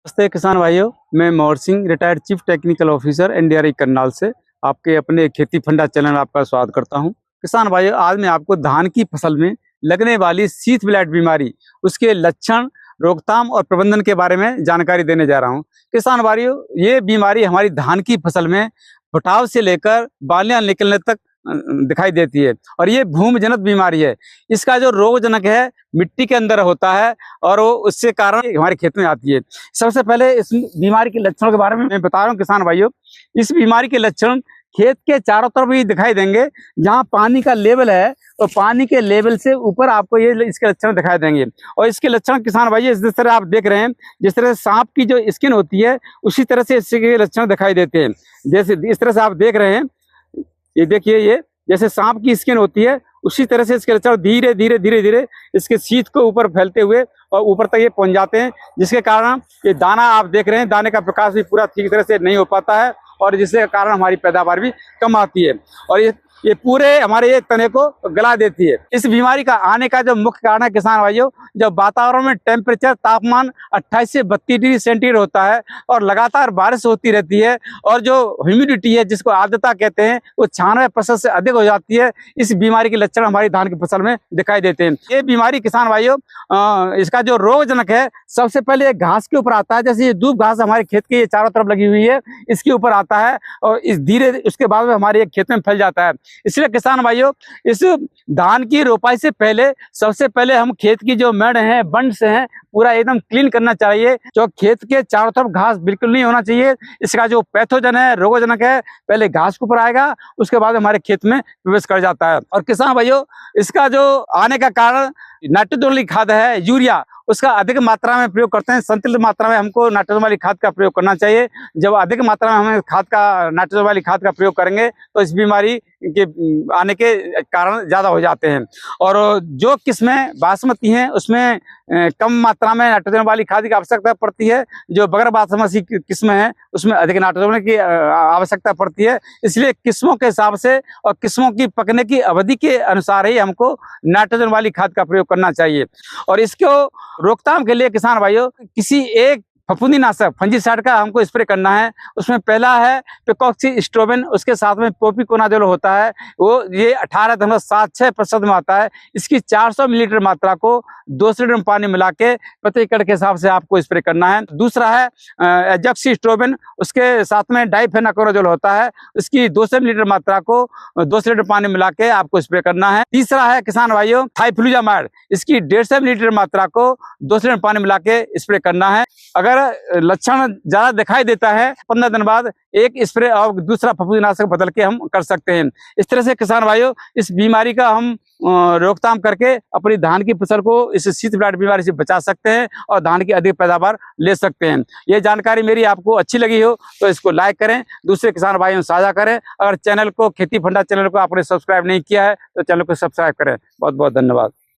नमस्ते किसान भाइयों, मैं मोहर Singh, retired chief technical officer NDRI Karnal से आपके अपने खेती फंडा चैनल आपका स्वागत करता हूं। किसान भाइयों, आज मैं आपको धान की फसल में लगने वाली शीत ब्लाइट बीमारी, उसके लक्षण, रोकथाम और प्रबंधन के बारे में जानकारी देने जा रहा हूं। किसान भाइयों, ये बीमारी हमारी धान की फसल में फुटाव से लेकर बालियां निकलने तक दिखाई देती है और ये भूमजनित बीमारी है। इसका जो रोगजनक है मिट्टी के अंदर होता है और वो उससे कारण हमारे खेत में आती है। सबसे पहले इस बीमारी के लक्षणों के बारे में मैं बता रहा हूँ किसान भाइयों। इस बीमारी के लक्षण खेत के चारों तरफ ही दिखाई देंगे। जहाँ पानी का लेवल है तो पानी के लेवल से ऊपर आपको ये इसके लक्षण दिखाई देंगे। और इसके लक्षण किसान भाई जिस तरह आप देख रहे हैं, जिस तरह से सांप की जो स्किन होती है उसी तरह से इसके लक्षण दिखाई देते हैं। जैसे इस तरह से आप देख रहे हैं, ये देखिए, ये जैसे सांप की स्किन होती है उसी तरह से इसके लक्षण धीरे धीरे धीरे धीरे इसके शीत को ऊपर फैलते हुए और ऊपर तक ये पहुंच जाते हैं, जिसके कारण ये दाना आप देख रहे हैं, दाने का प्रकाश भी पूरा ठीक तरह से नहीं हो पाता है और जिसके कारण हमारी पैदावार भी कम आती है और ये पूरे हमारे ये तने को गला देती है। इस बीमारी का आने का जो मुख्य कारण है किसान भाइयों, जब वातावरण में टेम्परेचर तापमान 28 से 32 डिग्री सेंटीग्रेड होता है और लगातार बारिश होती रहती है और जो ह्यूमिडिटी है जिसको आर्द्रता कहते हैं वो 96% से अधिक हो जाती है, इस बीमारी के लक्षण हमारी धान की फसल में दिखाई देते हैं। ये बीमारी किसान भाइयों, इसका जो रोगजनक है सबसे पहले घास के ऊपर आता है। जैसे ये दूब घास हमारे खेत के ये चारों तरफ लगी हुई है, इसके ऊपर आता है और इस धीरे उसके बाद में हमारे खेत में फैल जाता है। इसलिए किसान भाइयों, इस धान की रोपाई से पहले सबसे पहले हम खेत की जो मेड़ है, बंड्स हैं, पूरा एकदम क्लीन करना चाहिए। जो खेत के चारों तरफ घास बिल्कुल नहीं होना चाहिए। इसका जो पैथोजन है, रोगजनक है, पहले घास के ऊपर आएगा, उसके बाद हमारे खेत में प्रवेश कर जाता है। और किसान भाइयों, इसका जो आने का कारण नाइट्रोजन वाली खाद है, यूरिया, उसका अधिक मात्रा में प्रयोग करते हैं। संतुलित मात्रा में हमको नाइट्रोजन वाली खाद का प्रयोग करना चाहिए। जब अधिक मात्रा में हम नाइट्रोजन वाली खाद का प्रयोग करेंगे तो इस बीमारी के आने के कारण ज्यादा हो जाते हैं। और जो किस्में बासमती हैं उसमें कम मात्रा में नाइट्रोजन वाली खाद की आवश्यकता पड़ती है। जो बगैर बासमती किस्में हैं उसमें अधिक नाइट्रोजन की आवश्यकता पड़ती है। इसलिए किस्मों के हिसाब से और किस्मों की पकने की अवधि के अनुसार ही हमको नाइट्रोजन वाली खाद का प्रयोग करना चाहिए। और इसको रोकथाम के लिए किसान भाइयों, किसी एक फफूंदीनाशक फंजीसाइड का हमको स्प्रे करना है। उसमें पहला है पिकॉक्सीस्ट्रोबिन, उसके साथ में प्रोपिकोनाजोल होता है, वो ये 18.76% में आता है। इसकी 400 मिलीलीटर मात्रा को 200 लीटर पानी मिला के प्रति एकड़ के हिसाब से आपको स्प्रे करना है। दूसरा है एजॉक्सीस्ट्रोबिन, उसके साथ में डाइफेनाकोराजोल होता है, इसकी 200 मिलीलीटर मात्रा को 200 लीटर पानी मिला के आपको स्प्रे करना है। तीसरा है किसान भाइयों थाइफ्लूजामाइड, इसकी 150 मिलीलीटर मात्रा को 200 लीटर पानी मिला के स्प्रे करना है। अगर लक्षण ज्यादा दिखाई देता है 15 दिन बाद एक स्प्रे और दूसरा फफूंदीनाशक बदल के हम कर सकते हैं। इस तरह से किसान भाइयों, इस बीमारी का हम रोकथाम करके अपनी धान की फसल को इस शीत ब्लाइट बीमारी से बचा सकते हैं और धान की अधिक पैदावार ले सकते हैं। ये जानकारी मेरी आपको अच्छी लगी हो तो इसको लाइक करें, दूसरे किसान भाइयों साझा करें। अगर चैनल को खेती फंडा चैनल को आपने सब्सक्राइब नहीं किया है तो चैनल को सब्सक्राइब करें। बहुत बहुत धन्यवाद।